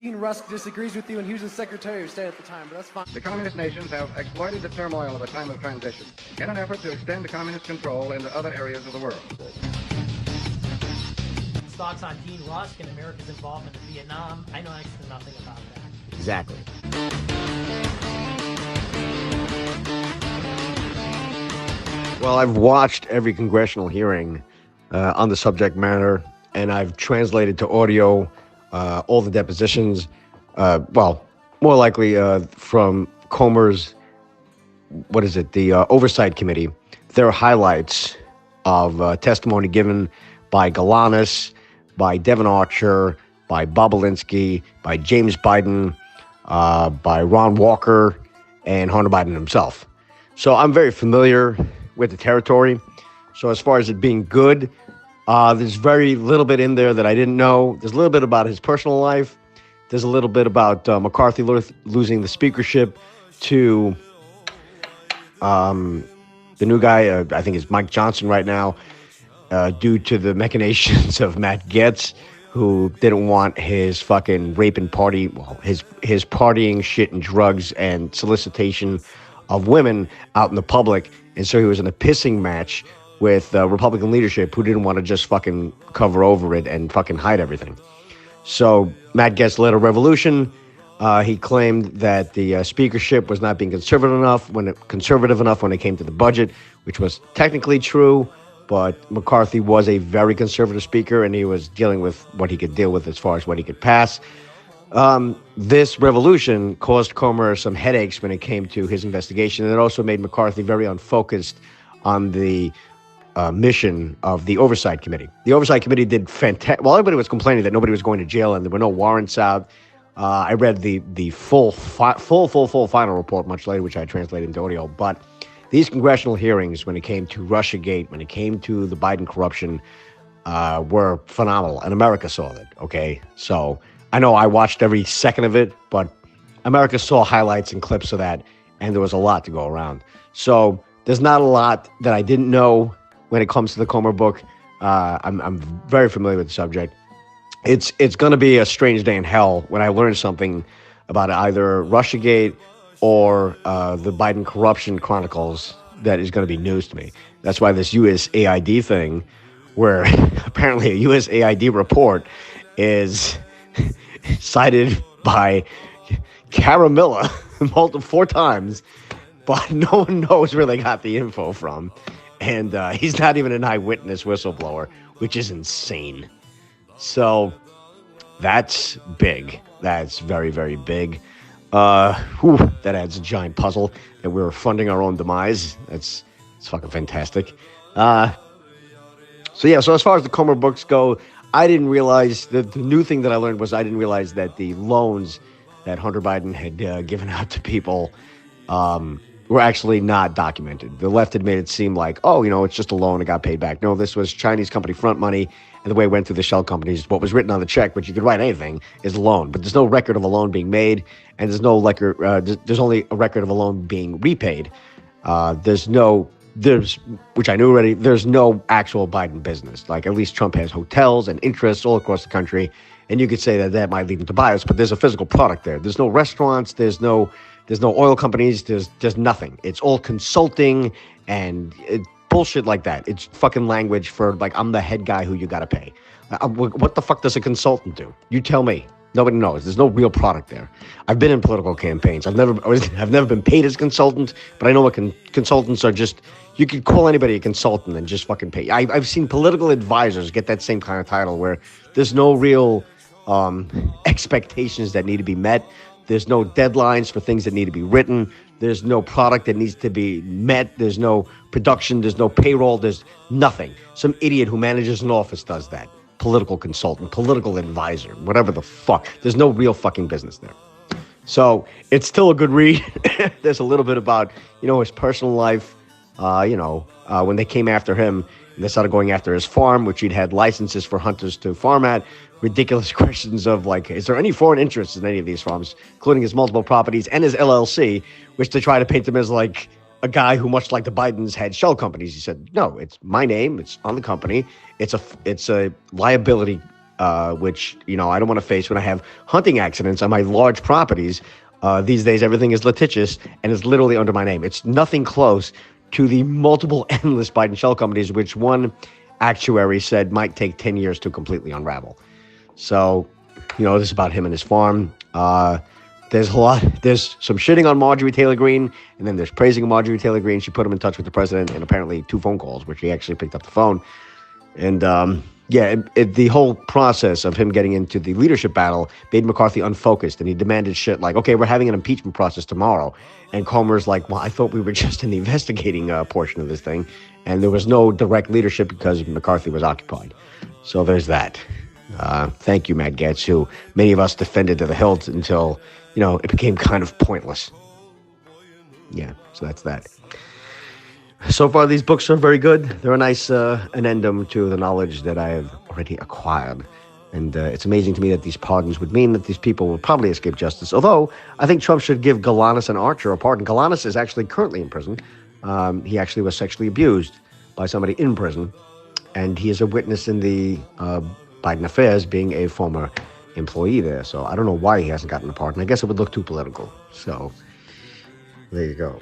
Dean Rusk disagrees with you, and he was the Secretary of State at the time, but that's fine. The communist nations have exploited the turmoil of a time of transition in an effort to extend communist control into other areas of the world. Thoughts on Dean Rusk and America's involvement in Vietnam? I know next to nothing about that. Exactly. Well, I've watched every congressional hearing on the subject matter, and I've translated to audio all the depositions. Well, more likely from Comer's, the Oversight Committee. There are highlights of testimony given by Galanis, by Devin Archer, by Bobulinski, by James Biden, by Ron Walker, and Hunter Biden himself. So I'm very familiar with the territory. So as far as it being good, there's very little bit in there that I didn't know. There's a little bit about his personal life. There's a little bit about McCarthy losing the speakership to the new guy, I think it's Mike Johnson right now, due to the machinations of Matt Gaetz, who didn't want his fucking rape and party, his partying, shit and drugs and solicitation of women out in the public. And so he was in a pissing match with Republican leadership who didn't want to just fucking cover over it and fucking hide everything. So Matt Gaetz led a revolution. He claimed that the speakership was not being conservative enough when it came to the budget, which was technically true. But McCarthy was a very conservative speaker, and he was dealing with what he could deal with as far as what he could pass. This revolution caused Comer some headaches when it came to his investigation, and it also made McCarthy very unfocused on the mission of the Oversight Committee. The Oversight Committee did fantastic. Well, everybody was complaining that nobody was going to jail and there were no warrants out. I read the full final report much later, which I translated into audio. But these congressional hearings, when it came to Russiagate, when it came to the Biden corruption, were phenomenal, and America saw it. Okay, so I know I watched every second of it, but America saw highlights and clips of that, and there was a lot to go around. So there's not a lot that I didn't know when it comes to the Comer book. I'm very familiar with the subject. It's going to be a strange day in hell when I learn something about either Russiagate or the Biden corruption chronicles that is going to be news to me. That's why this USAID thing, where apparently a USAID report is cited by Caramilla 4 times, but no one knows where they got the info from. And he's not even an eyewitness whistleblower, which is insane. So that's big. That's very, very big. That adds a giant puzzle that we're funding our own demise. It's fucking fantastic. So as far as the Comer books go, I didn't realize the new thing that I learned was I didn't realize that the loans that Hunter Biden had given out to people were actually not documented. The left had made it seem like, it's just a loan, it got paid back. No, this was Chinese company front money, and the way it went through the shell companies, what was written on the check, which you could write anything, is a loan. But there's no record of a loan being made, and there's no record. There's only a record of a loan being repaid. Which I knew already, there's no actual Biden business. Like, at least Trump has hotels and interests all across the country, and you could say that might lead him to bias, but there's a physical product there. There's no restaurants, there's no oil companies, there's nothing. It's all consulting and bullshit like that. It's fucking language for, like, I'm the head guy who you gotta pay. What the fuck does a consultant do? You tell me. Nobody knows. There's no real product there. I've been in political campaigns. I've never been paid as a consultant, but I know what consultants are. Just, you could call anybody a consultant and just fucking pay. I've seen political advisors get that same kind of title where there's no real expectations that need to be met. There's no deadlines for things that need to be written. There's no product that needs to be met. There's no production. There's no payroll. There's nothing. Some idiot who manages an office does that. Political consultant, political advisor, whatever the fuck. There's no real fucking business there. So it's still a good read. There's a little bit about, his personal life. When they came after him, and they started going after his farm, which he'd had licenses for hunters to farm at. Ridiculous questions of, like, is there any foreign interests in any of these farms, including his multiple properties and his LLC, which to try to paint him as, like, a guy who, much like the Bidens, had shell companies. He said, no, it's my name. It's on the company. It's a liability which, I don't want to face when I have hunting accidents on my large properties. These days, everything is litigious and is literally under my name. It's nothing close to the multiple endless Biden shell companies, which one actuary said might take 10 years to completely unravel. So, this is about him and his farm. There's some shitting on Marjorie Taylor Greene, and then there's praising Marjorie Taylor Greene. She put him in touch with the president, and apparently 2 phone calls, which he actually picked up the phone. And the whole process of him getting into the leadership battle made McCarthy unfocused, and he demanded shit like, okay, we're having an impeachment process tomorrow. And Comer's like, well, I thought we were just in the investigating portion of this thing. And there was no direct leadership because McCarthy was occupied. So there's that. Thank you, Matt Gaetz, who many of us defended to the hilt until, it became kind of pointless. Yeah, so that's that. So far, these books are very good. They're a nice addendum to the knowledge that I have already acquired. And it's amazing to me that these pardons would mean that these people will probably escape justice. Although, I think Trump should give Galanis and Archer a pardon. Galanis is actually currently in prison. He actually was sexually abused by somebody in prison. And he is a witness in the Biden affairs, being a former employee there. So I don't know why he hasn't gotten a pardon. I guess it would look too political. So there you go.